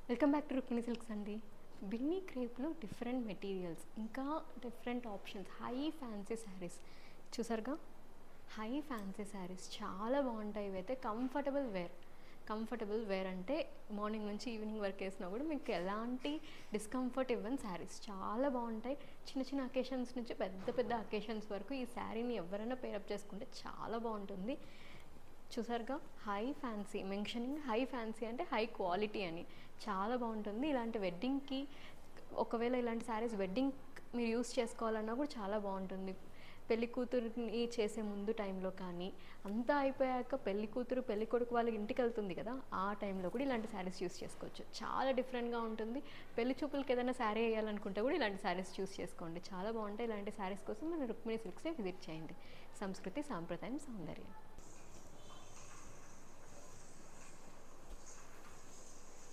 Welcome back to Rukmini silks అండి. Binny క్రేప్లో different materials, ఇంకా different options, high fancy saris చూసారుగా. High fancy saris చాలా బాగుంటాయి. ఇవైతే కంఫర్టబుల్ వేర్ అంటే మార్నింగ్ నుంచి ఈవినింగ్ వరకు వేసినా కూడా మీకు ఎలాంటి డిస్కంఫర్ట్ ఇవ్వని శారీస్ చాలా బాగుంటాయి. చిన్న చిన్న అకేషన్స్ నుంచి పెద్ద పెద్ద అకేషన్స్ వరకు ఈ శారీని ఎవరైనా పేరప్ చేసుకుంటే చాలా బాగుంటుంది. చూసారుగా, high fancy, mentioning high fancy అంటే హై క్వాలిటీ అని. చాలా బాగుంటుంది. ఇలాంటి వెడ్డింగ్కి, ఒకవేళ ఇలాంటి శారీస్ వెడ్డింగ్ మీరు యూస్ చేసుకోవాలన్నా కూడా చాలా బాగుంటుంది. పెళ్లి కూతురుని చేసే ముందు టైంలో కానీ, అంతా అయిపోయాక పెళ్లి కూతురు పెళ్లి కొడుకు వాళ్ళ ఇంటికి వెళ్తుంది కదా, ఆ టైంలో కూడా ఇలాంటి శారీస్ యూస్ చేసుకోవచ్చు. చాలా డిఫరెంట్గా ఉంటుంది. పెళ్లి చూపులకి ఏదైనా శారీ వేయాలనుకుంటే కూడా ఇలాంటి శారీస్ చూస్ చేసుకోండి, చాలా బాగుంటాయి. ఇలాంటి శారీస్ కోసం మీరు రుక్మిణి సిల్క్స్ని విజిట్ చేయండి. సంస్కృతి, సాంప్రదాయం, సౌందర్యం.